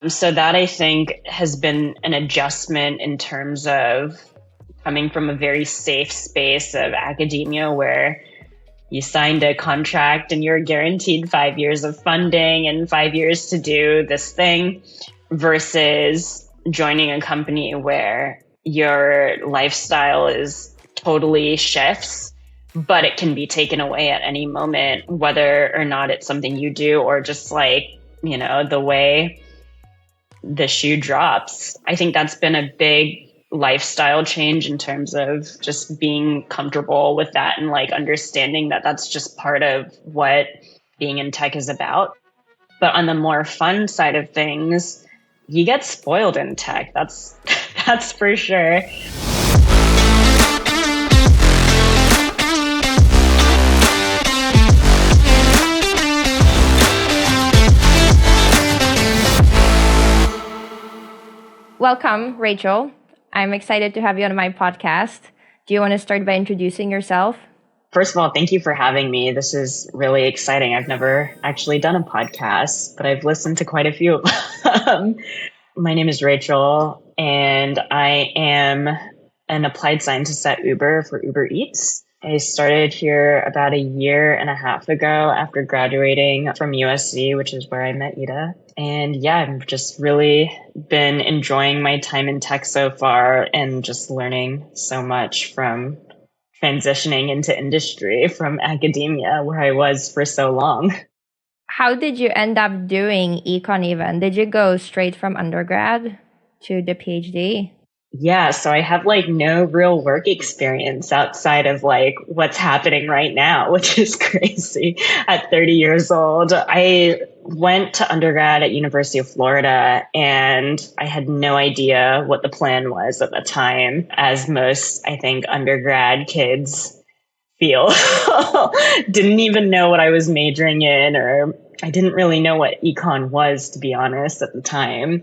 So that I think has been an adjustment in terms of coming from a very safe space of academia where you signed a contract and you're guaranteed 5 years of funding and 5 years to do this thing versus joining a company where your lifestyle is totally shifts, but it can be taken away at any moment, whether or not it's something you do or just like, the way the shoe drops. I think that's been a big lifestyle change in terms of just being comfortable with that and like understanding that that's just part of what being in tech is about. But on the more fun side of things, you get spoiled in tech. That's that's for sure. Welcome, Rachel. I'm excited to have you on my podcast. Do you want to start by introducing yourself? First of all, thank you for having me. This is really exciting. I've never actually done a podcast, but I've listened to quite a few of them. My name is Rachel, and I am an applied scientist at Uber for Uber Eats. I started here about a year and a half ago after graduating from USC, which is where I met Ida. And yeah, I've just really been enjoying my time in tech so far and just learning so much from transitioning into industry from academia, where I was for so long. How did you end up doing econ even? Did you go straight from undergrad to the PhD? Yeah, so I have like no real work experience outside of like what's happening right now, which is crazy at 30 years old. I went to undergrad at University of Florida and I had no idea what the plan was at the time, as most, I think, undergrad kids feel. Didn't even know what I was majoring in, or I didn't really know what econ was, to be honest, at the time.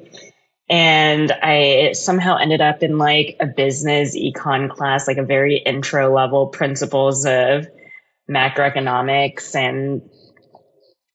And I somehow ended up in like a business econ class, like a very intro level principles of macroeconomics, and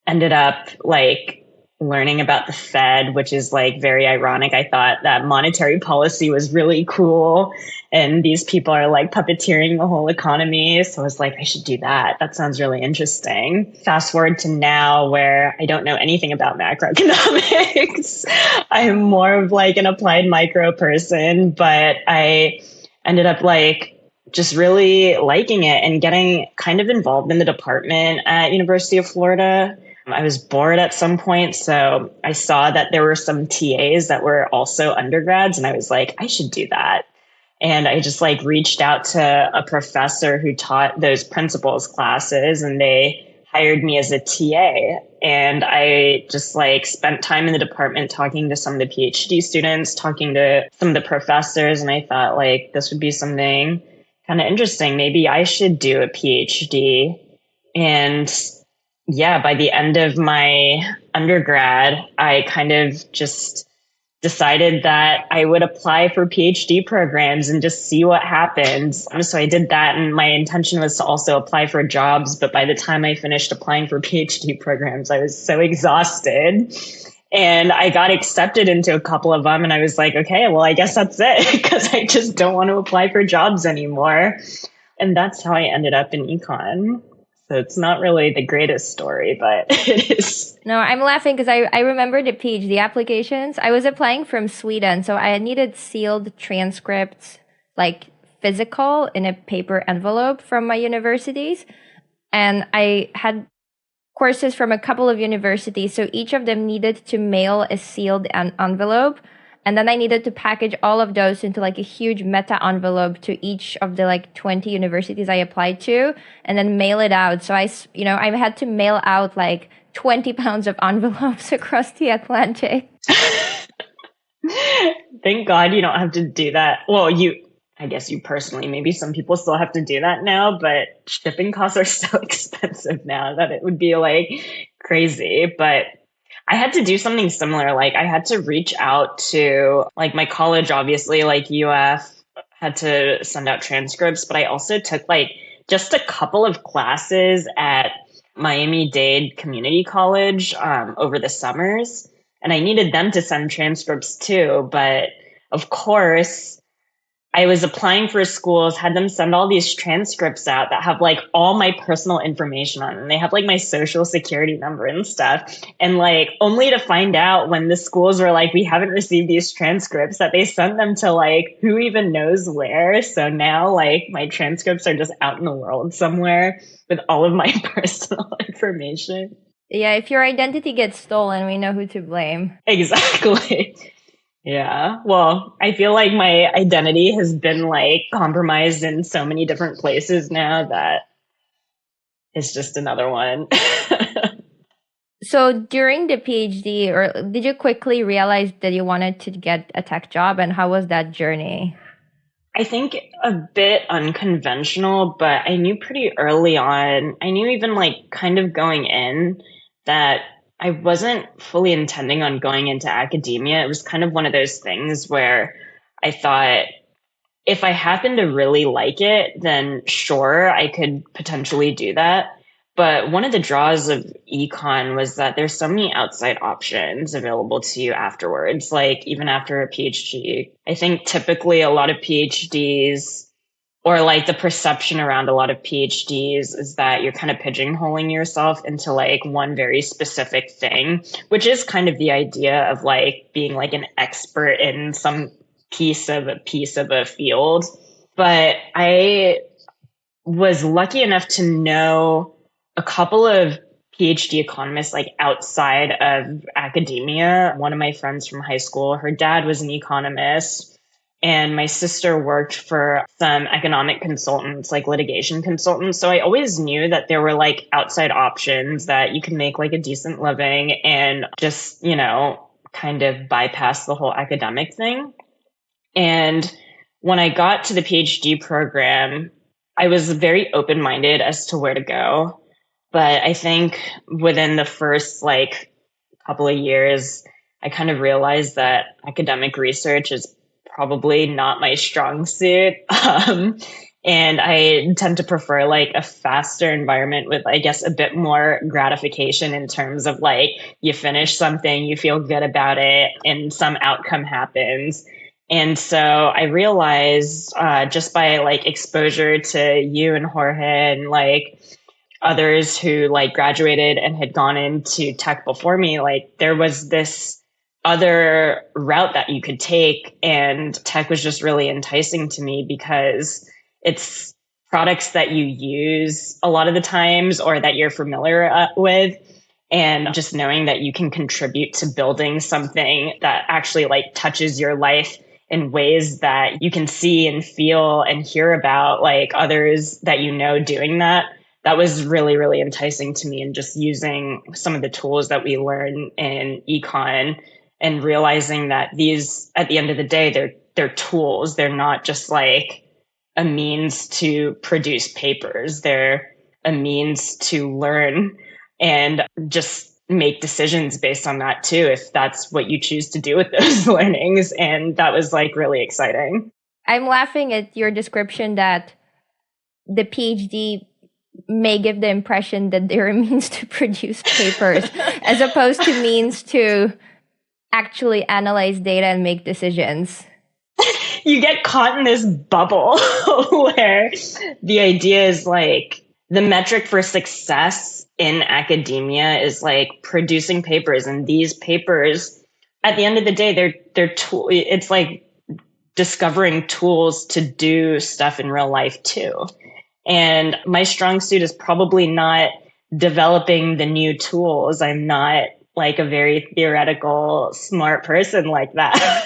ended up like learning about the Fed, which is like very ironic. I thought that monetary policy was really cool and these people are like puppeteering the whole economy. So I was like, I should do that. That sounds really interesting. Fast forward to now where I don't know anything about macroeconomics. I'm more of like an applied micro person, but I ended up like just really liking it and getting kind of involved in the department at University of Florida. I was bored at some point, so I saw that there were some TAs that were also undergrads, and I was like, I should do that. And I just like reached out to a professor who taught those principles classes, and they hired me as a TA. And I just like spent time in the department talking to some of the PhD students, talking to some of the professors, and I thought like this would be something kind of interesting. Maybe I should do a PhD. And yeah, by the end of my undergrad, I kind of just decided that I would apply for PhD programs and just see what happens. So I did that, and my intention was to also apply for jobs. But by the time I finished applying for PhD programs, I was so exhausted. And I got accepted into a couple of them, and I was like, okay, well, I guess that's it, because I just don't want to apply for jobs anymore. And that's how I ended up in econ. So it's not really the greatest story, but it is. No, I'm laughing because I remember the PhD applications. I was applying from Sweden, so I needed sealed transcripts, like physical in a paper envelope from my universities. And I had courses from a couple of universities, so each of them needed to mail a sealed envelope. And then I needed to package all of those into like a huge meta envelope to each of the like 20 universities I applied to, and then mail it out. So I had to mail out like 20 pounds of envelopes across the Atlantic. Thank God you don't have to do that. Well, I guess you personally, maybe some people still have to do that now, but shipping costs are so expensive now that it would be like crazy. But I had to do something similar. Like I had to reach out to like my college, obviously, like UF had to send out transcripts, but I also took like just a couple of classes at Miami-Dade Community College over the summers. and I needed them to send transcripts too. But of course, I was applying for schools, had them send all these transcripts out that have like all my personal information on them. They have like my social security number and stuff. And like only to find out when the schools were like, we haven't received these transcripts, that they sent them to like who even knows where. So now like my transcripts are just out in the world somewhere with all of my personal information. Yeah, if your identity gets stolen, we know who to blame. Exactly. Yeah. Well, I feel like my identity has been like compromised in so many different places now that it's just another one. So during the PhD, or did you quickly realize that you wanted to get a tech job, and how was that journey? I think a bit unconventional, but I knew pretty early on. I knew even like kind of going in that I wasn't fully intending on going into academia. It was kind of one of those things where I thought if I happen to really like it, then sure, I could potentially do that. But one of the draws of econ was that there's so many outside options available to you afterwards, like even after a PhD. I think typically a lot of PhDs, or like the perception around a lot of PhDs, is that you're kind of pigeonholing yourself into like one very specific thing, which is kind of the idea of like being like an expert in some piece of a field. But I was lucky enough to know a couple of PhD economists like outside of academia. One of my friends from high school, her dad was an economist, and my sister worked for some economic consultants, like litigation consultants. So I always knew that there were like outside options that you can make like a decent living and just, you know, kind of bypass the whole academic thing. And when I got to the PhD program, I was very open-minded as to where to go. But I think within the first like couple of years, I kind of realized that academic research is probably not my strong suit. And I tend to prefer like a faster environment with, I guess, a bit more gratification in terms of like you finish something, you feel good about it, and some outcome happens. And so I realized just by like exposure to you and Jorge and like others who like graduated and had gone into tech before me, like there was this other route that you could take. And tech was just really enticing to me because it's products that you use a lot of the times or that you're familiar with. And just knowing that you can contribute to building something that actually like touches your life in ways that you can see and feel and hear about like others that you know doing that. That was really, really enticing to me, and just using some of the tools that we learn in econ and realizing that these, at the end of the day, they're tools. They're not just like a means to produce papers. They're a means to learn and just make decisions based on that too, if that's what you choose to do with those learnings. And that was like really exciting. I'm laughing at your description that the PhD may give the impression that they're a means to produce papers as opposed to means to actually analyze data and make decisions. You get caught in this bubble where the idea is like the metric for success in academia is like producing papers, and these papers at the end of the day they're tool. It's like discovering tools to do stuff in real life too. And my strong suit is probably not developing the new tools. I'm not like a very theoretical, smart person like that.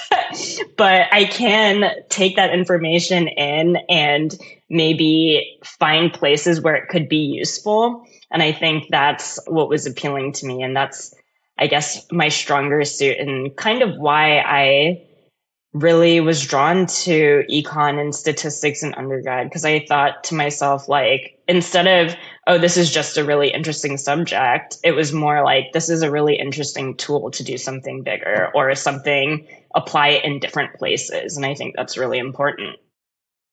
But I can take that information in and maybe find places where it could be useful. And I think that's what was appealing to me. And that's, I guess, my stronger suit, and kind of why I really was drawn to econ and statistics in undergrad, because I thought to myself, like, instead of, oh, this is just a really interesting subject, it was more like, this is a really interesting tool to do something bigger or something, apply it in different places. And I think that's really important.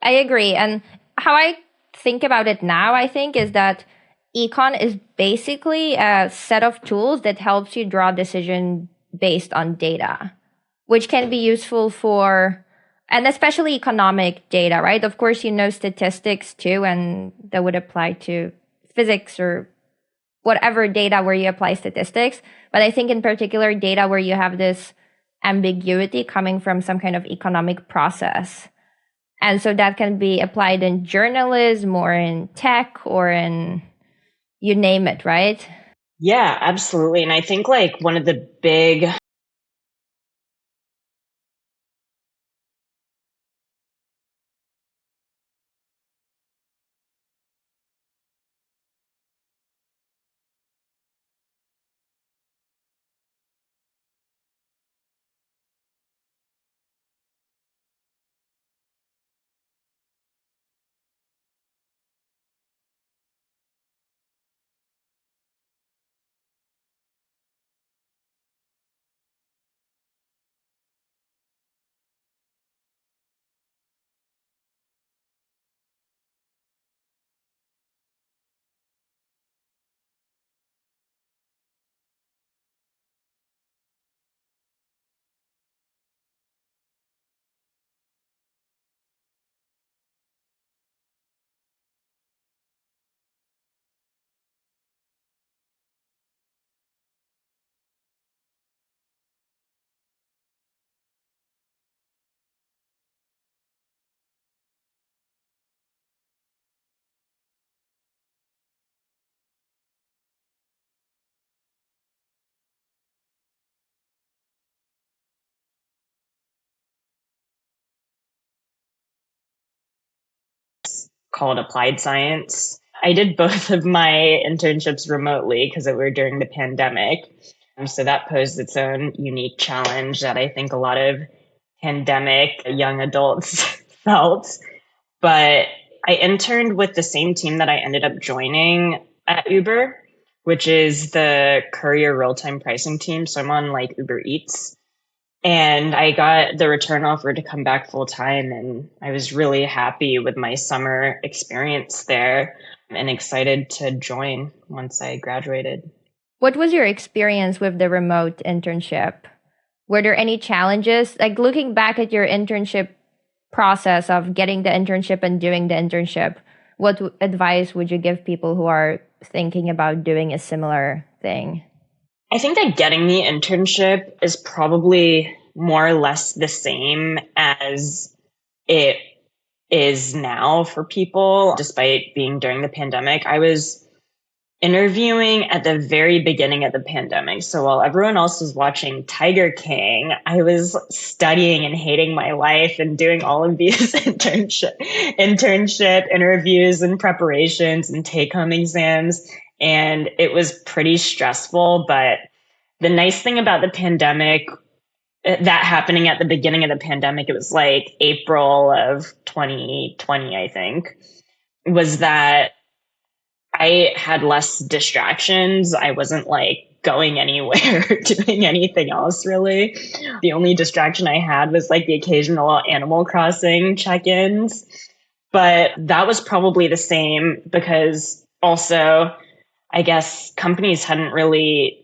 I agree. And how I think about it now, I think, is that econ is basically a set of tools that helps you draw decision based on data, which can be useful for, and especially economic data, right? Of course, statistics too, and that would apply to physics or whatever data where you apply statistics. But I think in particular data where you have this ambiguity coming from some kind of economic process. And so that can be applied in journalism or in tech or in you name it, right? Yeah, absolutely. And I think like one of the big called applied science. I did both of my internships remotely because we were during the pandemic. So that posed its own unique challenge that I think a lot of pandemic young adults felt. But I interned with the same team that I ended up joining at Uber, which is the courier real-time pricing team. So I'm on like Uber Eats. And I got the return offer to come back full time. And I was really happy with my summer experience there and excited to join once I graduated. What was your experience with the remote internship? Were there any challenges? Like looking back at your internship process of getting the internship and doing the internship, what advice would you give people who are thinking about doing a similar thing? I think that getting the internship is probably more or less the same as it is now for people, despite being during the pandemic. I was interviewing at the very beginning of the pandemic. So while everyone else was watching Tiger King, I was studying and hating my life and doing all of these internship interviews and preparations and take-home exams. And it was pretty stressful. But the nice thing about the pandemic, that happening at the beginning of the pandemic, it was like April of 2020, I think, was that I had less distractions. I wasn't like going anywhere, doing anything else really. The only distraction I had was like the occasional Animal Crossing check-ins. But that was probably the same because also, I guess companies hadn't really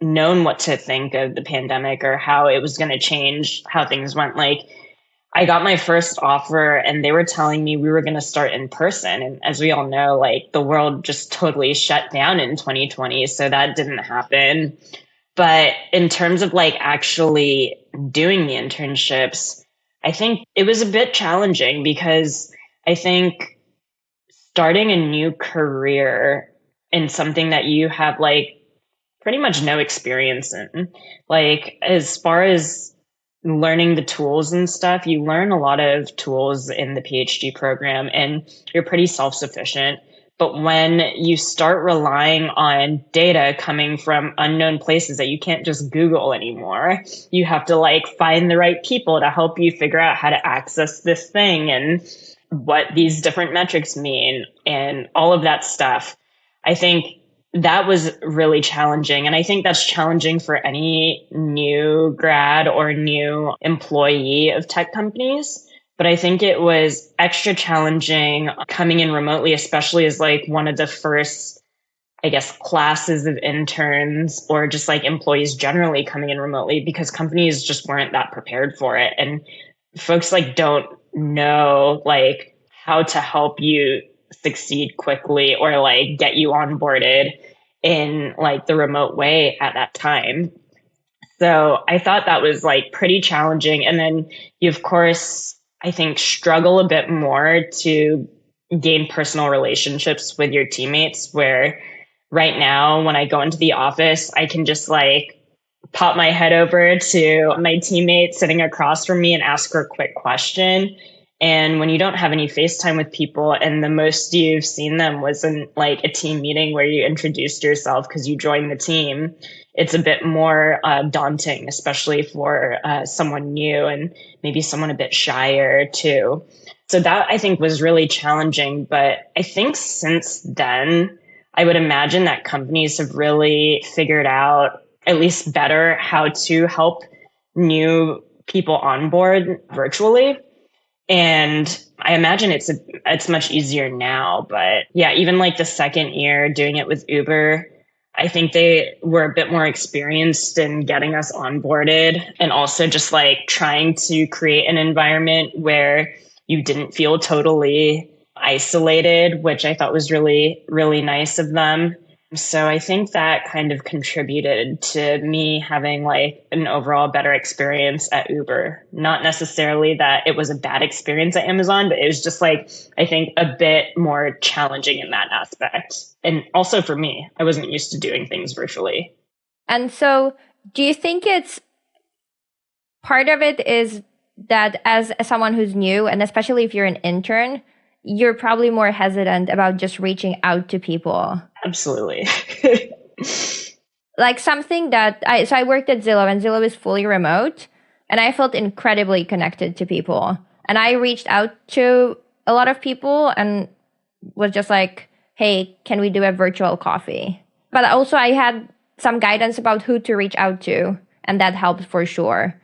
known what to think of the pandemic or how it was going to change how things went. Like, I got my first offer and they were telling me we were going to start in person. And as we all know, like the world just totally shut down in 2020. So that didn't happen. But in terms of like actually doing the internships, I think it was a bit challenging because I think starting a new career in something that you have like pretty much no experience in, like as far as learning the tools and stuff, you learn a lot of tools in the PhD program and you're pretty self-sufficient. But when you start relying on data coming from unknown places that you can't just Google anymore, you have to like find the right people to help you figure out how to access this thing and what these different metrics mean and all of that stuff. I think that was really challenging. And I think that's challenging for any new grad or new employee of tech companies. But I think it was extra challenging coming in remotely, especially as like one of the first I guess, classes of interns or just like employees generally coming in remotely because companies just weren't that prepared for it. And folks like don't know like how to help you succeed quickly or like get you onboarded in like the remote way at that time. So I thought that was like pretty challenging. And then you, of course, I think struggle a bit more to gain personal relationships with your teammates where right now when I go into the office, I can just like pop my head over to my teammate sitting across from me and ask her a quick question. And when you don't have any FaceTime with people and the most you've seen them was in like a team meeting where you introduced yourself because you joined the team, it's a bit more daunting, especially for someone new and maybe someone a bit shyer too. So that I think was really challenging. But I think since then, I would imagine that companies have really figured out at least better how to help new people onboard virtually. And I imagine it's much easier now. But yeah, even like the second year doing it with Uber, I think they were a bit more experienced in getting us onboarded and also just like trying to create an environment where you didn't feel totally isolated, which I thought was really, really nice of them. So I think that kind of contributed to me having like an overall better experience at Uber. Not necessarily that it was a bad experience at Amazon, but it was just like, I think a bit more challenging in that aspect. And also for me, I wasn't used to doing things virtually. And so do you think it's part of it is that as someone who's new, and especially if you're an intern, you're probably more hesitant about just reaching out to people? Absolutely. Like something that I worked at Zillow and Zillow is fully remote and I felt incredibly connected to people. And I reached out to a lot of people and was just like, hey, can we do a virtual coffee? But also I had some guidance about who to reach out to, and that helped for sure.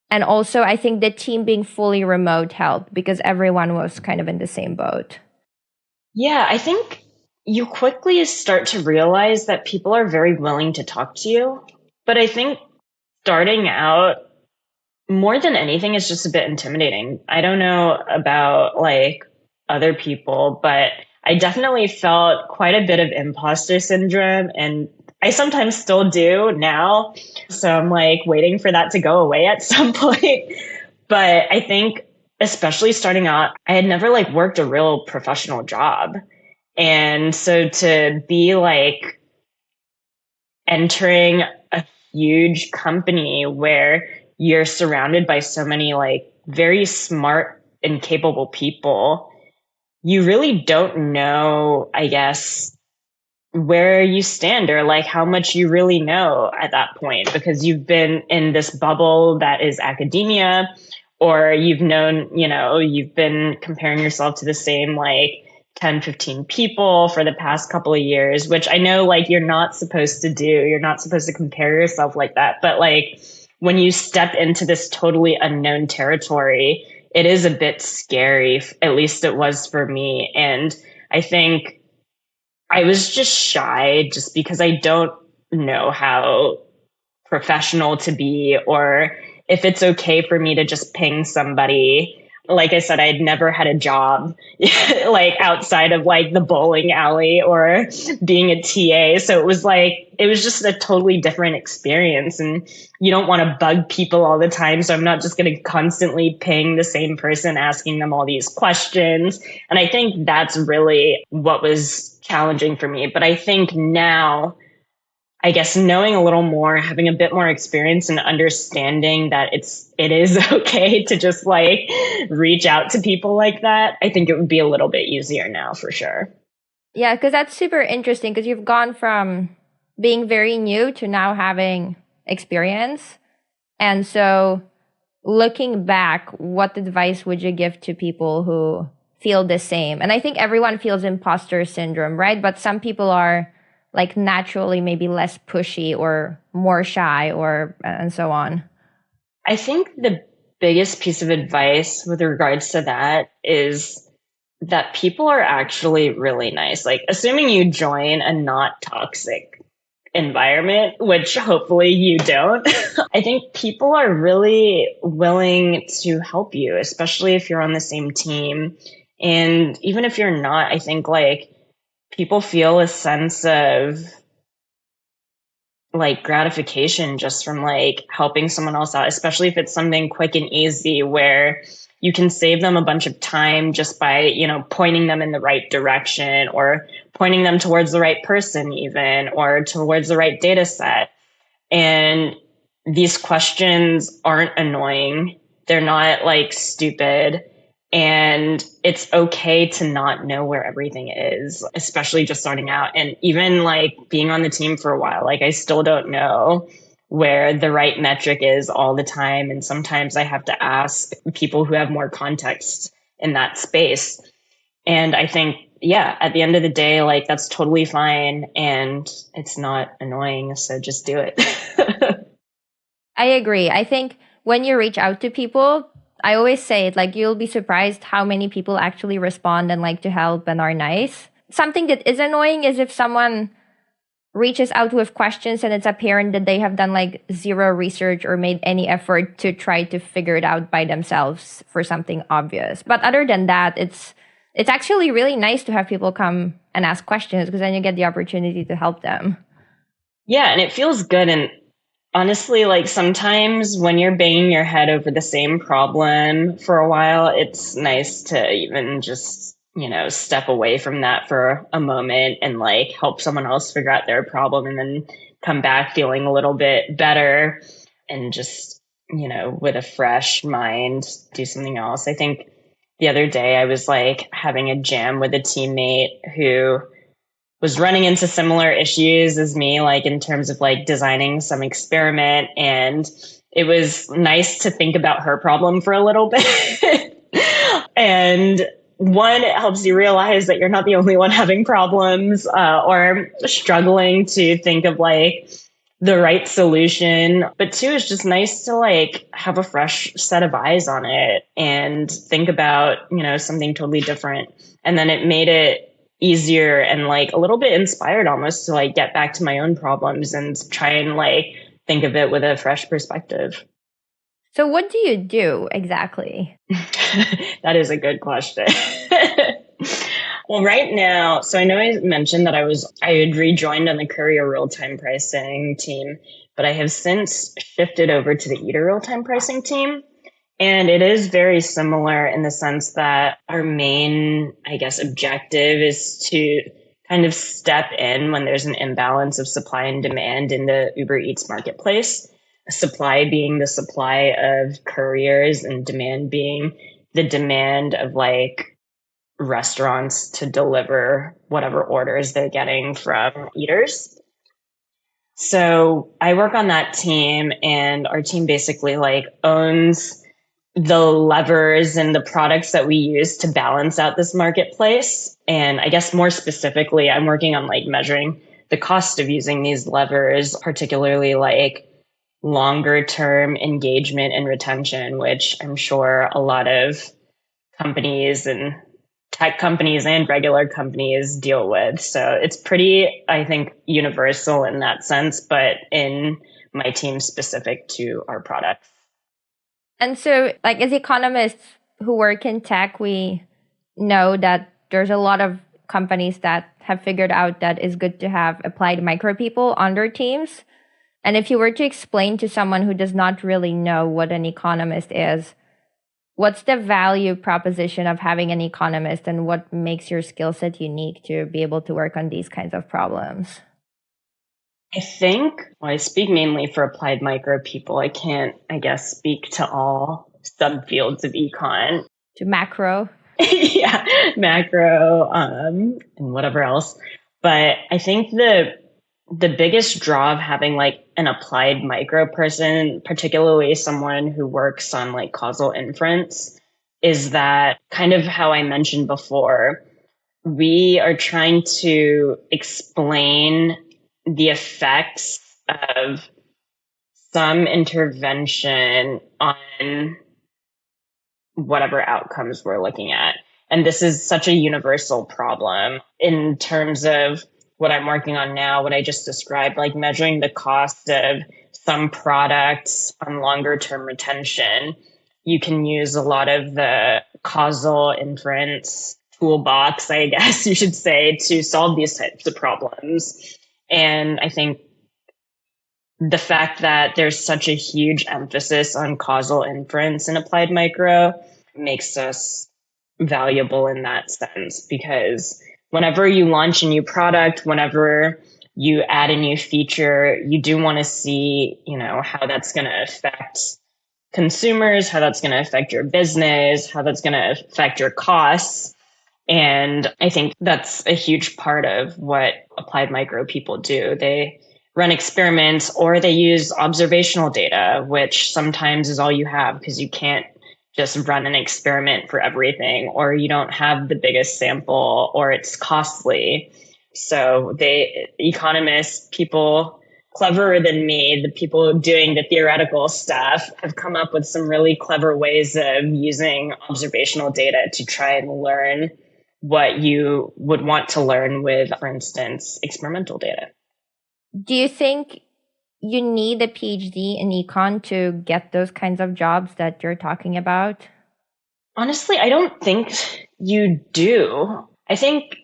And also I think the team being fully remote helped because everyone was kind of in the same boat. Yeah, I think you quickly start to realize that people are very willing to talk to you. But I think starting out, more than anything, is just a bit intimidating. I don't know about like other people, but I definitely felt quite a bit of imposter syndrome and I sometimes still do now. So I'm like waiting for that to go away at some point. But I think especially starting out, I had never like worked a real professional job. And so to be like entering a huge company where you're surrounded by so many like very smart and capable people, you really don't know, I guess, where you stand or like how much you really know at that point because you've been in this bubble that is academia or you've known, you've been comparing yourself to the same like 10, 15 people for the past couple of years, which I know like you're not supposed to do. You're not supposed to compare yourself like that. But like when you step into this totally unknown territory, it is a bit scary. At least it was for me. And I think I was just shy just because I don't know how professional to be or if it's okay for me to just ping somebody. Like I said, I'd never had a job like outside of like the bowling alley or being a TA. So it was just a totally different experience and you don't want to bug people all the time. So I'm not just going to constantly ping the same person asking them all these questions. And I think that's really what was challenging for me. But I think now, I guess knowing a little more, having a bit more experience and understanding that it is okay to just like reach out to people like that, I think it would be a little bit easier now for sure. Yeah, because that's super interesting because you've gone from being very new to now having experience. And so looking back, what advice would you give to people who feel the same? And I think everyone feels imposter syndrome, right? But some people are like naturally maybe less pushy or more shy or and so on. I think the biggest piece of advice with regards to that is that people are actually really nice. Like, assuming you join a not toxic environment, which hopefully you don't, I think people are really willing to help you, especially if you're on the same team. And even if you're not, I think like people feel a sense of like gratification just from like helping someone else out, especially if it's something quick and easy where you can save them a bunch of time just by, pointing them in the right direction or pointing them towards the right person even, or towards the right data set. And these questions aren't annoying. They're not like stupid. And it's okay to not know where everything is, especially just starting out. And even like being on the team for a while, like I still don't know where the right metric is all the time. And sometimes I have to ask people who have more context in that space. And I think, yeah, at the end of the day, like that's totally fine and it's not annoying. So just do it. I agree. I think when you reach out to people, I always say it like you'll be surprised how many people actually respond and like to help and are nice. Something that is annoying is if someone reaches out with questions and it's apparent that they have done like zero research or made any effort to try to figure it out by themselves for something obvious. But other than that, it's actually really nice to have people come and ask questions because then you get the opportunity to help them. Yeah, and it feels good. And honestly, like sometimes when you're banging your head over the same problem for a while, it's nice to even just, step away from that for a moment and like help someone else figure out their problem and then come back feeling a little bit better and just, with a fresh mind, do something else. I think the other day I was like having a jam with a teammate who was running into similar issues as me, like in terms of like designing some experiment. And it was nice to think about her problem for a little bit. And one, it helps you realize that you're not the only one having problems or struggling to think of like the right solution. But two, it's just nice to like have a fresh set of eyes on it and think about, something totally different. And then it made it easier and like a little bit inspired almost to like get back to my own problems and try and like think of it with a fresh perspective. So what do you do exactly? That is a good question. Well, right now, so I know I mentioned that I had rejoined on the courier real-time pricing team, but I have since shifted over to the eater real-time pricing team. And it is very similar in the sense that our main, I guess, objective is to kind of step in when there's an imbalance of supply and demand in the Uber Eats marketplace. Supply being the supply of couriers and demand being the demand of like restaurants to deliver whatever orders they're getting from eaters. So I work on that team and our team basically like owns the levers and the products that we use to balance out this marketplace. And I guess more specifically, I'm working on like measuring the cost of using these levers, particularly like longer term engagement and retention, which I'm sure a lot of companies and tech companies and regular companies deal with. So it's pretty, I think, universal in that sense, but in my team specific to our products. And so, like, as economists who work in tech, we know that there's a lot of companies that have figured out that it's good to have applied micro people on their teams. And if you were to explain to someone who does not really know what an economist is, what's the value proposition of having an economist and what makes your skill set unique to be able to work on these kinds of problems? I think, well, I speak mainly for applied micro people. I can't, I guess, speak to all subfields of econ. To macro? Yeah, macro, and whatever else. But I think the biggest draw of having like an applied micro person, particularly someone who works on like causal inference, is that kind of how I mentioned before. We are trying to explain the effects of some intervention on whatever outcomes we're looking at. And this is such a universal problem in terms of what I'm working on now, what I just described, like measuring the cost of some products on longer term retention. You can use a lot of the causal inference toolbox, I guess you should say, to solve these types of problems. And I think the fact that there's such a huge emphasis on causal inference in applied micro makes us valuable in that sense, because whenever you launch a new product, whenever you add a new feature, you do want to see, how that's going to affect consumers, how that's going to affect your business, how that's going to affect your costs. And I think that's a huge part of what applied micro people do. They run experiments or they use observational data, which sometimes is all you have because you can't just run an experiment for everything, or you don't have the biggest sample, or it's costly. So economists, people cleverer than me, the people doing the theoretical stuff, have come up with some really clever ways of using observational data to try and learn what you would want to learn with, for instance, experimental data. Do you think you need a PhD in econ to get those kinds of jobs that you're talking about? Honestly, I don't think you do. I think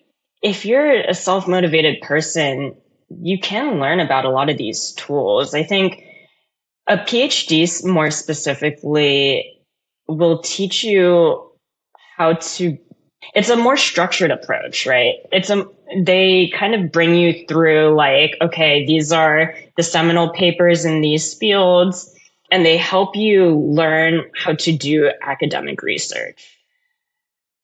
if you're a self-motivated person, you can learn about a lot of these tools. I think a PhD more specifically will teach you how to, it's a more structured approach, right? They kind of bring you through like, okay, these are the seminal papers in these fields, and they help you learn how to do academic research.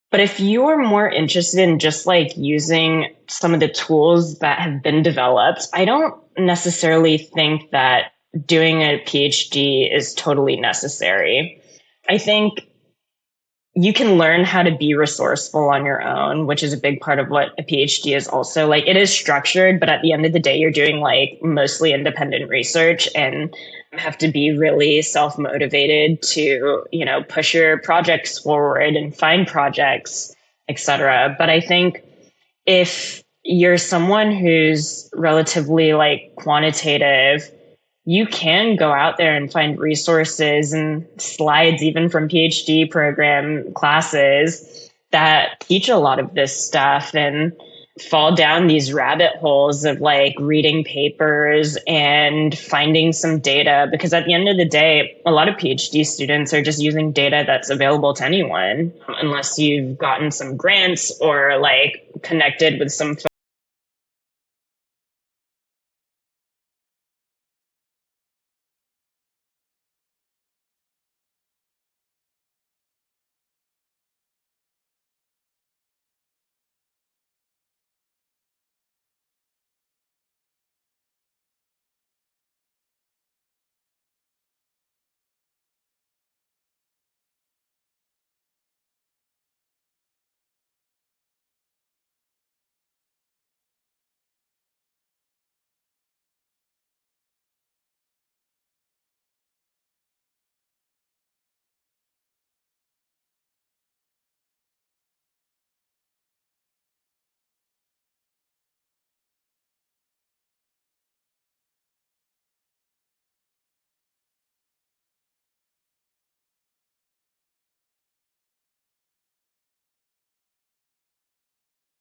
But if you're more interested in just like using some of the tools that have been developed, I don't necessarily think that doing a PhD is totally necessary. I think you can learn how to be resourceful on your own, which is a big part of what a PhD is also. Like, it is structured, but at the end of the day, you're doing like mostly independent research and have to be really self-motivated to, push your projects forward and find projects, etc. But I think if you're someone who's relatively like quantitative, you can go out there and find resources and slides, even from PhD program classes, that teach a lot of this stuff, and fall down these rabbit holes of like reading papers and finding some data. Because at the end of the day, a lot of PhD students are just using data that's available to anyone, unless you've gotten some grants or like connected with some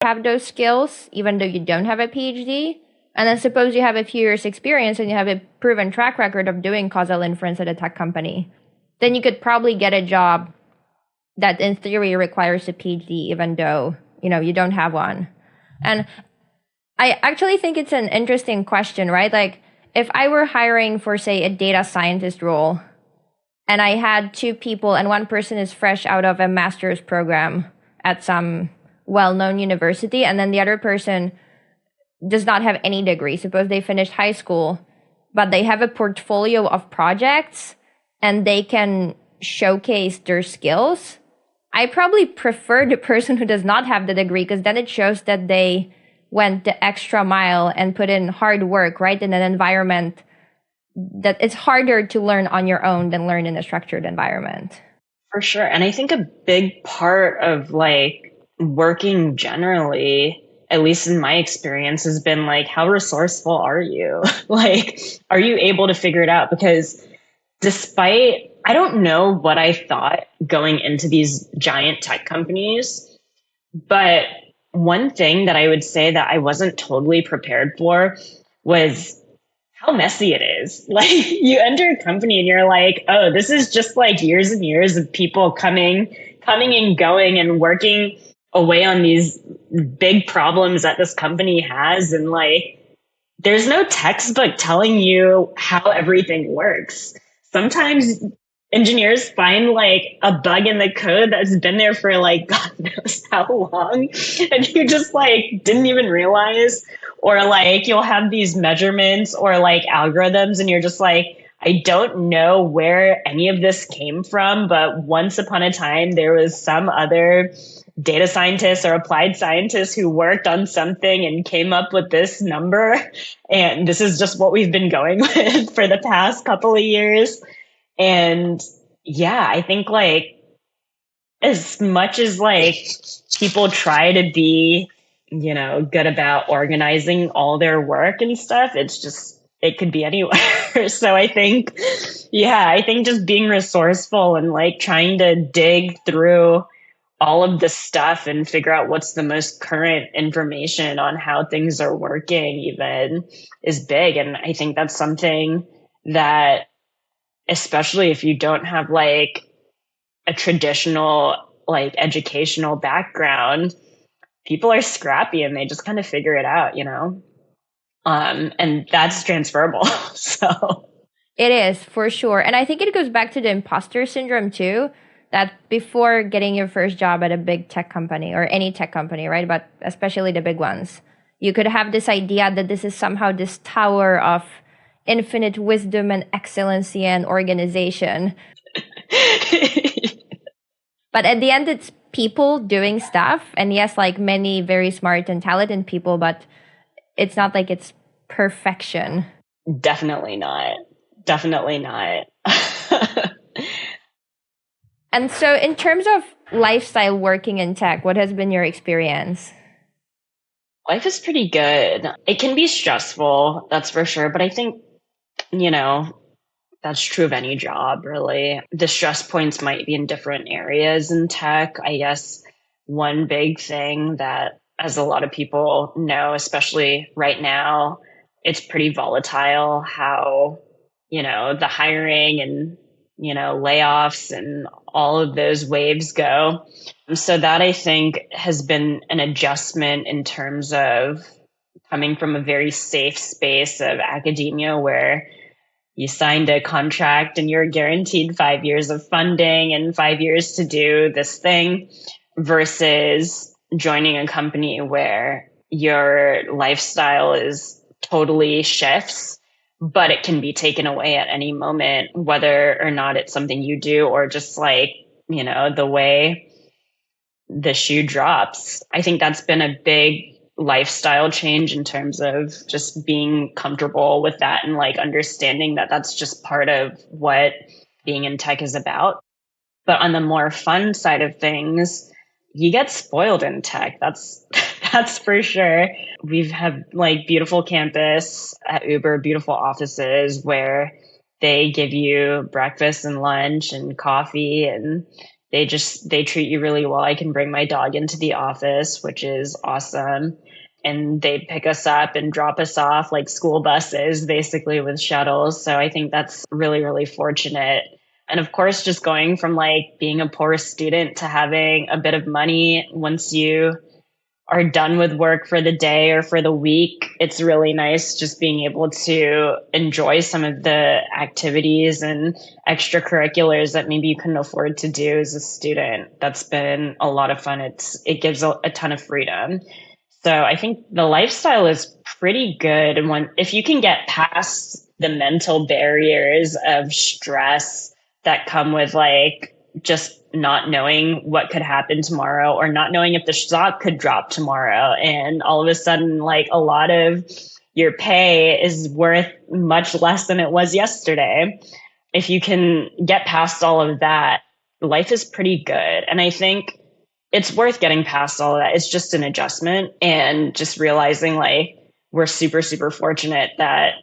Have those skills, even though you don't have a PhD. And then suppose you have a few years experience and you have a proven track record of doing causal inference at a tech company. Then you could probably get a job that in theory requires a PhD, even though, you don't have one. And I actually think it's an interesting question, right? Like, if I were hiring for, say, a data scientist role, and I had two people and one person is fresh out of a master's program at some well-known university, and then the other person does not have any degree. Suppose they finished high school, but they have a portfolio of projects and they can showcase their skills. I probably prefer the person who does not have the degree, because then it shows that they went the extra mile and put in hard work, right, in an environment that it's harder to learn on your own than learn in a structured environment. For sure. And I think a big part of like working generally, at least in my experience, has been like, how resourceful are you? Like, are you able to figure it out? Because despite, I don't know what I thought going into these giant tech companies, but one thing that I would say that I wasn't totally prepared for was how messy it is. Like, you enter a company and you're like, oh, this is just like years and years of people coming and going and working away on these big problems that this company has. And like, there's no textbook telling you how everything works. Sometimes engineers find like a bug in the code that's been there for like God knows how long, and you just like didn't even realize. Or like you'll have these measurements or like algorithms, and you're just like, I don't know where any of this came from, but once upon a time there was some other data scientist or applied scientist who worked on something and came up with this number. And this is just what we've been going with for the past couple of years. And yeah, I think like as much as like people try to be, you know, good about organizing all their work and stuff, it's just, it could be anywhere. So I think, yeah, I think just being resourceful and like trying to dig through all of the stuff and figure out what's the most current information on how things are working even is big. And I think that's something that, especially if you don't have like a traditional like educational background, people are scrappy and they just kind of figure it out, you know? And that's transferable. So It is for sure. And I think it goes back to the imposter syndrome too, that before getting your first job at a big tech company or any tech company, right? But especially the big ones, you could have this idea that this is somehow this tower of infinite wisdom and excellency and organization. But at the end, it's people doing stuff. And yes, like many very smart and talented people, but it's not like it's perfection. Definitely not. Definitely not. And so, in terms of lifestyle working in tech, what has been your experience? Life is pretty good. It can be stressful, that's for sure. But I think, you know, that's true of any job, really. The stress points might be in different areas in tech. I guess one big thing that, as a lot of people know, especially right now, it's pretty volatile how, you know, the hiring and, you know, layoffs and all of those waves go. So that I think has been an adjustment in terms of coming from a very safe space of academia where you signed a contract and you're guaranteed 5 years of funding and 5 years to do this thing versus joining a company where your lifestyle is totally shifts, but it can be taken away at any moment, whether or not it's something you do or just like, you know, the way the shoe drops. I think that's been a big lifestyle change in terms of just being comfortable with that and like understanding that that's just part of what being in tech is about. But on the more fun side of things, you get spoiled in tech. That's that's for sure. We've had like beautiful campus at Uber, beautiful offices where they give you breakfast and lunch and coffee, and they treat you really well. I can bring my dog into the office, which is awesome. And they pick us up and drop us off like school buses, basically with shuttles. So I think that's really, really fortunate. And of course, just going from like being a poor student to having a bit of money once you are done with work for the day or for the week, it's really nice just being able to enjoy some of the activities and extracurriculars that maybe you couldn't afford to do as a student. That's been a lot of fun. It gives a ton of freedom. So I think the lifestyle is pretty good. And if you can get past the mental barriers of stress that come with like just not knowing what could happen tomorrow or not knowing if the stock could drop tomorrow, and all of a sudden like a lot of your pay is worth much less than it was yesterday. If you can get past all of that, life is pretty good. And I think it's worth getting past all of that. It's just an adjustment and just realizing like we're super, super fortunate that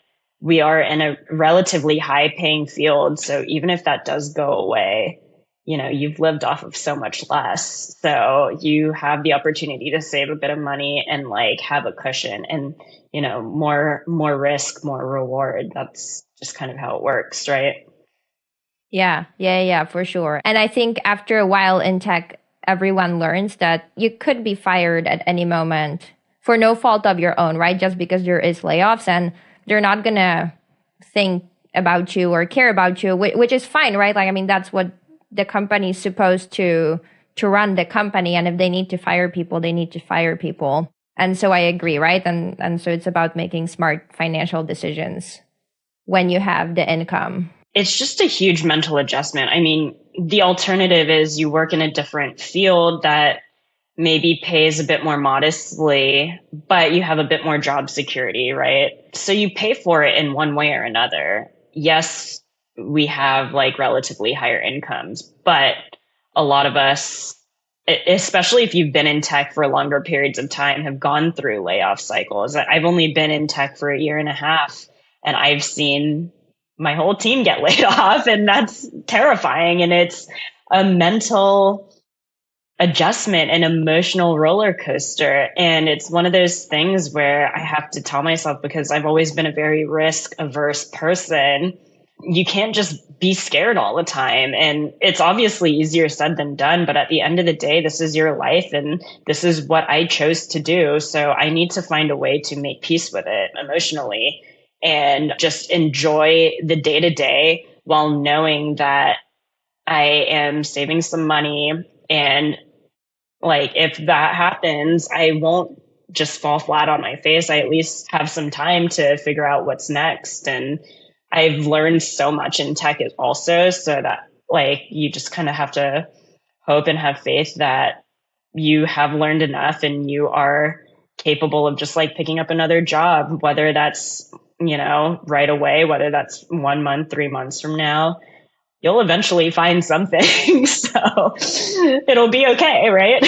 we are in a relatively high paying field. So even if that does go away, you've lived off of so much less. So you have the opportunity to save a bit of money and like have a cushion and, more risk, more reward. That's just kind of how it works, right? Yeah, for sure. And I think after a while in tech, everyone learns that you could be fired at any moment for no fault of your own, right? Just because there is layoffs and they're not going to think about you or care about you, which is fine, right? Like, I mean, that's what the company is supposed to run the company. And if they need to fire people, they need to fire people. And so I agree, right? And so it's about making smart financial decisions when you have the income. It's just a huge mental adjustment. I mean, the alternative is you work in a different field that maybe pays a bit more modestly, but you have a bit more job security, right? So you pay for it in one way or another. Yes, we have like relatively higher incomes, but a lot of us, especially if you've been in tech for longer periods of time, have gone through layoff cycles. I've only been in tech for a year and a half, and I've seen my whole team get laid off, and that's terrifying. And it's a mental adjustment and emotional roller coaster. And it's one of those things where I have to tell myself, because I've always been a very risk averse person, you can't just be scared all the time. And it's obviously easier said than done, but at the end of the day, this is your life and this is what I chose to do. So I need to find a way to make peace with it emotionally and just enjoy the day to day while knowing that I am saving some money. And like, if that happens, I won't just fall flat on my face. I at least have some time to figure out what's next. And I've learned so much in tech also, so that like you just kind of have to hope and have faith that you have learned enough and you are capable of just like picking up another job, whether that's, right away, whether that's 1 month, 3 months from now. You'll eventually find something. So it'll be okay, right?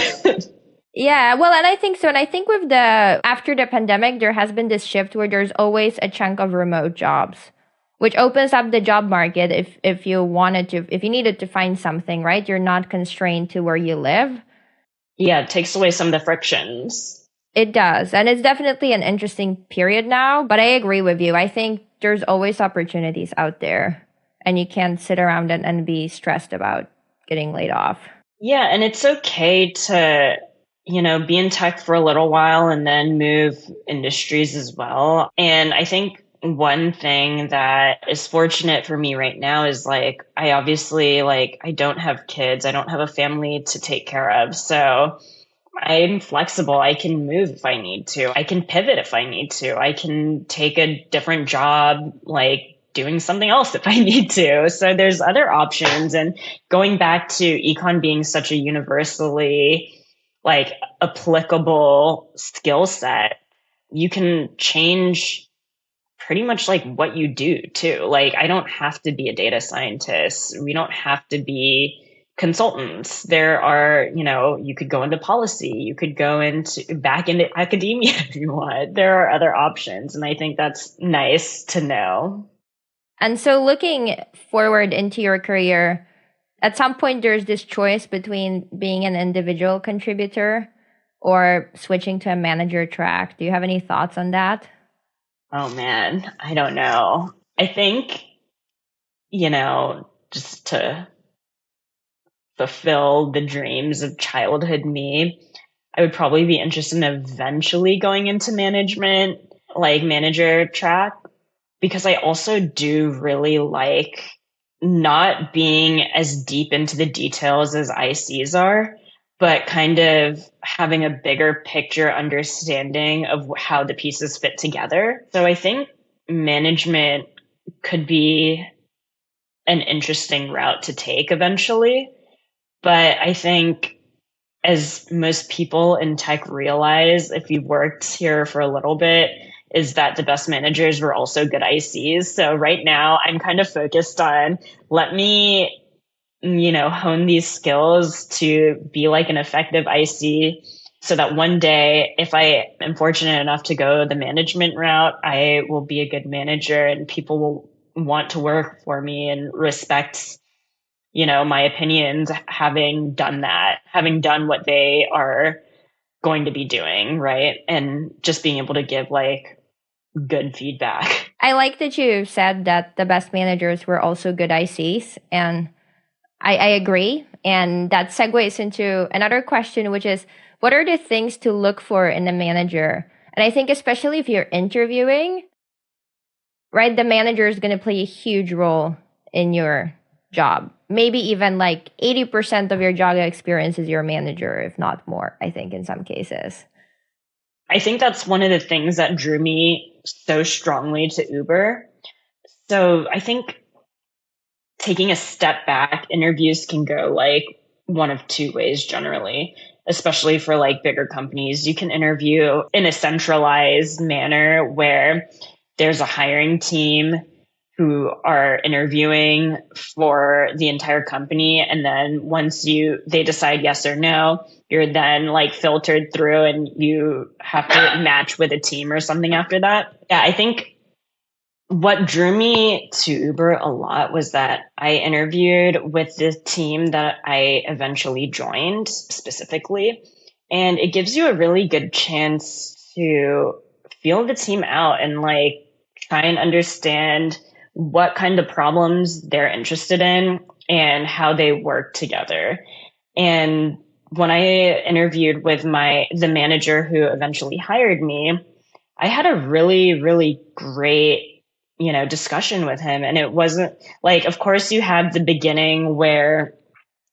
Yeah, well, and I think so. And I think with after the pandemic, there has been this shift where there's always a chunk of remote jobs, which opens up the job market if you if you needed to find something, right? You're not constrained to where you live. Yeah, it takes away some of the frictions. It does. And it's definitely an interesting period now, but I agree with you. I think there's always opportunities out there and you can't sit around and be stressed about getting laid off. Yeah, and it's okay to, be in tech for a little while and then move industries as well. And I think one thing that is fortunate for me right now is like, I obviously I don't have kids. I don't have a family to take care of. So I'm flexible. I can move if I need to. I can pivot if I need to. I can take a different job, like doing something else if I need to. So there's other options. And going back to econ being such a universally applicable skill set, you can change pretty much like what you do too. Like, I don't have to be a data scientist. We don't have to be consultants. There are, you could go into policy, you could go back into academia if you want. There are other options. And I think that's nice to know. And so looking forward into your career, at some point there's this choice between being an individual contributor or switching to a manager track. Do you have any thoughts on that? Oh man, I don't know. I think, just to fulfill the dreams of childhood me, I would probably be interested in eventually going into management, like manager track, because I also do really like not being as deep into the details as ICs are, but kind of having a bigger picture understanding of how the pieces fit together. So I think management could be an interesting route to take eventually. But I think, as most people in tech realize, if you've worked here for a little bit, is that the best managers were also good ICs. So right now I'm kind of focused on, let me hone these skills to be like an effective IC so that one day, if I am fortunate enough to go the management route, I will be a good manager and people will want to work for me and respect, my opinions, having done that, having done what they are going to be doing, right? And just being able to give like good feedback. I like that you said that the best managers were also good ICs, and I agree. And that segues into another question, which is what are the things to look for in a manager? And I think, especially if you're interviewing, right, the manager is going to play a huge role in your job. Maybe even like 80% of your job experience is your manager, if not more, I think, in some cases. I think that's one of the things that drew me so strongly to Uber. So I think taking a step back, interviews can go like one of two ways generally, especially for like bigger companies. You can interview in a centralized manner where there's a hiring team who are interviewing for the entire company. And then once they decide yes or no, you're then like filtered through and you have to match with a team or something after that. Yeah, I think what drew me to Uber a lot was that I interviewed with the team that I eventually joined specifically. And it gives you a really good chance to feel the team out and like try and understand what kind of problems they're interested in and how they work together. And when I interviewed with the manager who eventually hired me, I had a really, really great discussion with him. And it wasn't like, of course, you have the beginning where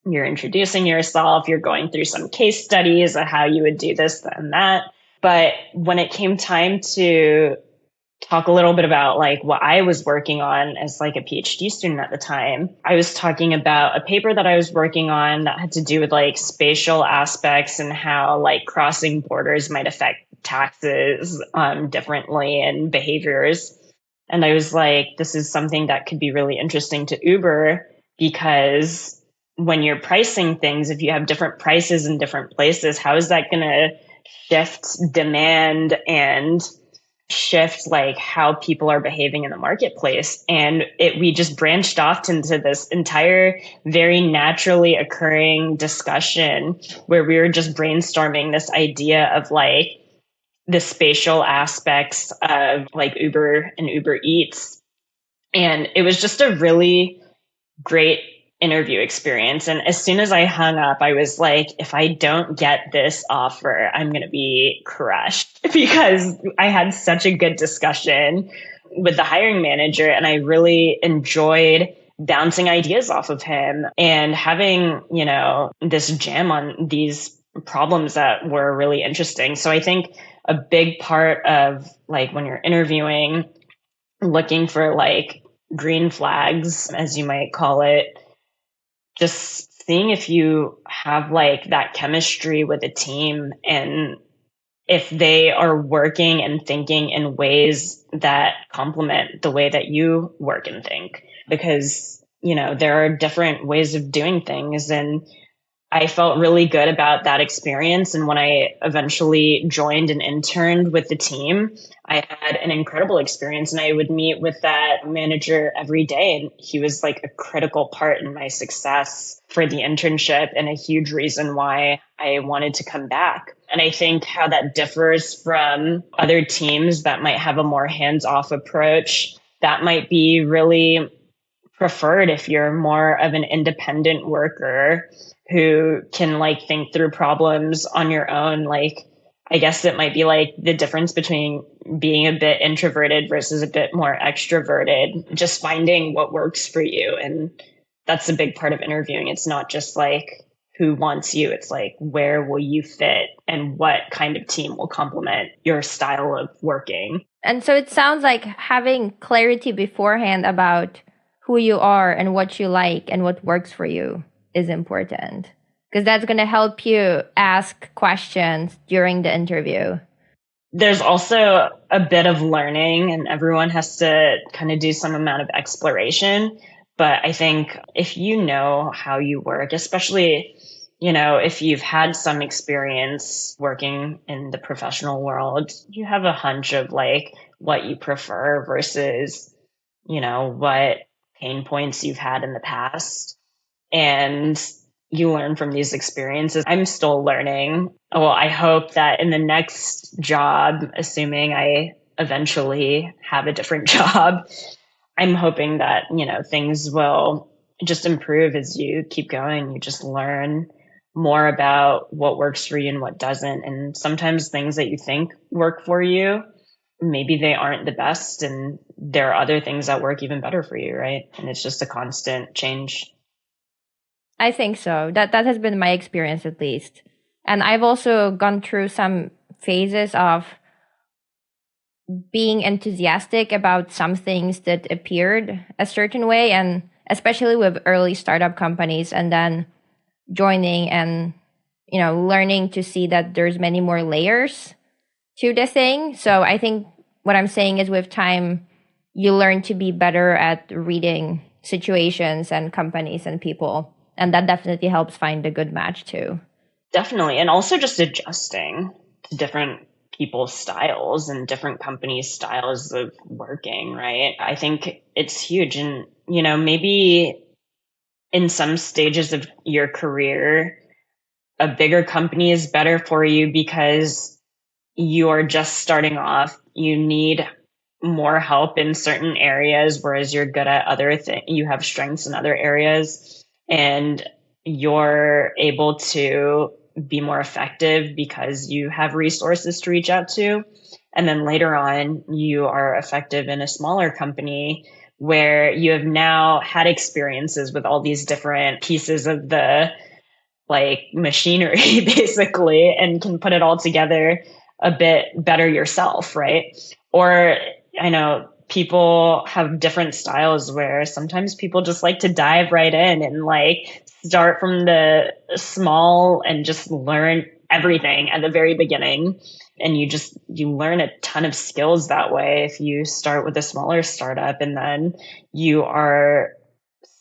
you're introducing yourself, you're going through some case studies of how you would do this and that. But when it came time to talk a little bit about like what I was working on as like a PhD student at the time, I was talking about a paper that I was working on that had to do with like spatial aspects and how like crossing borders might affect taxes differently and behaviors. And I was like, this is something that could be really interesting to Uber because when you're pricing things, if you have different prices in different places, how is that going to shift demand and shift like how people are behaving in the marketplace? And we just branched off into this entire very naturally occurring discussion where we were just brainstorming this idea of like the spatial aspects of like Uber and Uber Eats. And it was just a really great interview experience. And as soon as I hung up, I was like, if I don't get this offer, I'm going to be crushed because I had such a good discussion with the hiring manager and I really enjoyed bouncing ideas off of him and having, this jam on these problems that were really interesting. So I think a big part of like when you're interviewing, looking for like green flags, as you might call it, just seeing if you have like that chemistry with a team and if they are working and thinking in ways that complement the way that you work and think. Because, there are different ways of doing things. And I felt really good about that experience. And when I eventually joined and interned with the team, I had an incredible experience and I would meet with that manager every day. And he was like a critical part in my success for the internship and a huge reason why I wanted to come back. And I think how that differs from other teams that might have a more hands-off approach, that might be really preferred if you're more of an independent worker who can like think through problems on your own. Like, I guess it might be like the difference between being a bit introverted versus a bit more extroverted, just finding what works for you. And that's a big part of interviewing. It's not just like who wants you. It's like, where will you fit and what kind of team will complement your style of working. And so it sounds like having clarity beforehand about who you are and what you like and what works for you is important because that's going to help you ask questions during the interview. There's also a bit of learning and everyone has to kind of do some amount of exploration. But I think if you know how you work, especially, if you've had some experience working in the professional world, you have a hunch of like what you prefer versus, what pain points you've had in the past. And you learn from these experiences. I'm still learning. Well, I hope that in the next job, assuming I eventually have a different job, I'm hoping that, things will just improve as you keep going. You just learn more about what works for you and what doesn't. And sometimes things that you think work for you, maybe they aren't the best. And there are other things that work even better for you, right? And it's just a constant change. I think so. That has been my experience at least. And I've also gone through some phases of being enthusiastic about some things that appeared a certain way, and especially with early startup companies, and then joining and learning to see that there's many more layers to the thing. So I think what I'm saying is with time you learn to be better at reading situations and companies and people, and that definitely helps find a good match too. Definitely. And also just adjusting to different people's styles and different companies' styles of working, right? I think it's huge. And, maybe in some stages of your career, a bigger company is better for you because you're just starting off. You need more help in certain areas, whereas you're good at other things. You have strengths in other areas, and you're able to be more effective because you have resources to reach out to. And then later on, you are effective in a smaller company where you have now had experiences with all these different pieces of the like machinery basically, and can put it all together a bit better yourself, right? Or I know people have different styles where sometimes people just like to dive right in and like start from the small and just learn everything at the very beginning. And you learn a ton of skills that way if you start with a smaller startup, and then you are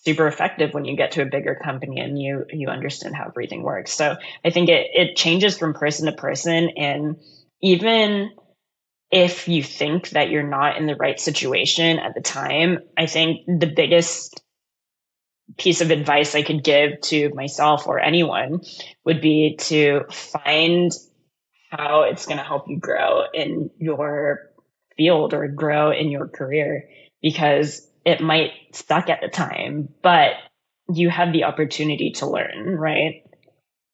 super effective when you get to a bigger company and you understand how everything works. So I think it changes from person to person. And even if you think that you're not in the right situation at the time, I think the biggest piece of advice I could give to myself or anyone would be to find how it's going to help you grow in your field or grow in your career, because it might suck at the time, but you have the opportunity to learn, right?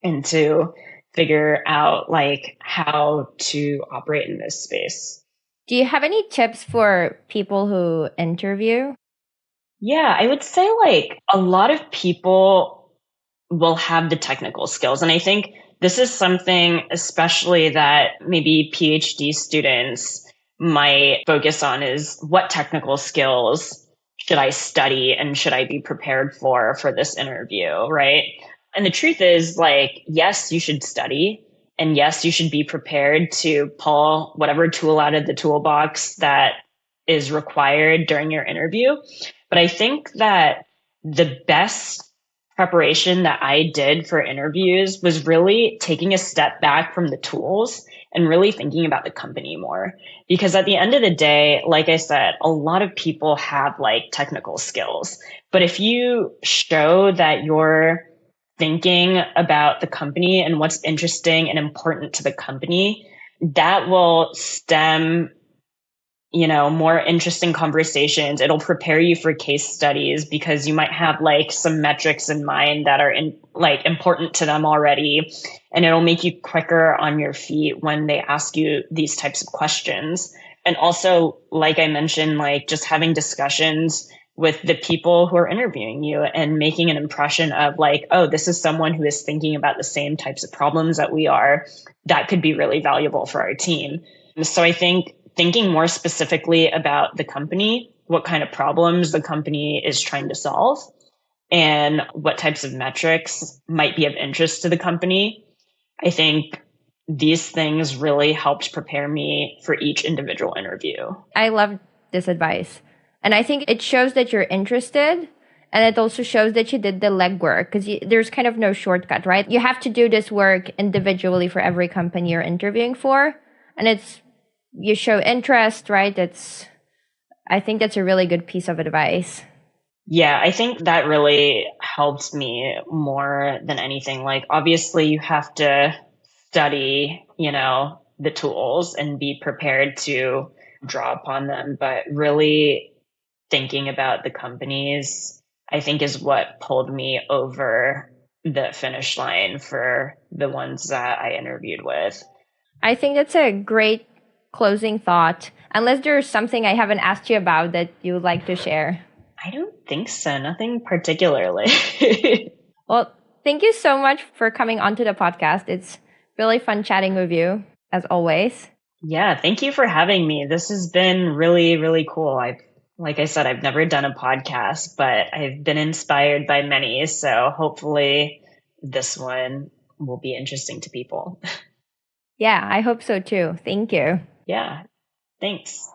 And to figure out like how to operate in this space. Do you have any tips for people who interview? Yeah, I would say like a lot of people will have the technical skills. And I think this is something especially that maybe PhD students might focus on, is what technical skills should I study and should I be prepared for this interview, right? And the truth is like, yes, you should study, and yes, you should be prepared to pull whatever tool out of the toolbox that is required during your interview. But I think that the best preparation that I did for interviews was really taking a step back from the tools and really thinking about the company more. Because at the end of the day, like I said, a lot of people have like technical skills. But if you show that you're thinking about the company and what's interesting and important to the company, that will stem more interesting conversations. It'll prepare you for case studies because you might have like some metrics in mind that are important to them already. And it'll make you quicker on your feet when they ask you these types of questions. And also, like I mentioned, like just having discussions with the people who are interviewing you and making an impression of like, oh, this is someone who is thinking about the same types of problems that we are. That could be really valuable for our team. So I think thinking more specifically about the company, what kind of problems the company is trying to solve, and what types of metrics might be of interest to the company. I think these things really helped prepare me for each individual interview. I love this advice. And I think it shows that you're interested And it also shows that you did the legwork because there's kind of no shortcut, right? You have to do this work individually for every company you're interviewing for. And you show interest, right? I think that's a really good piece of advice. Yeah, I think that really helped me more than anything. Like, obviously, you have to study, the tools and be prepared to draw upon them. But really thinking about the companies, I think, is what pulled me over the finish line for the ones that I interviewed with. I think that's a great closing thought. Unless there's something I haven't asked you about that you would like to share. I don't think so. Nothing particularly. Well, thank you so much for coming onto the podcast. It's really fun chatting with you, as always. Yeah, thank you for having me. This has been really, really cool. Like I said, I've never done a podcast, but I've been inspired by many. So hopefully this one will be interesting to people. Yeah, I hope so too. Thank you. Yeah, thanks.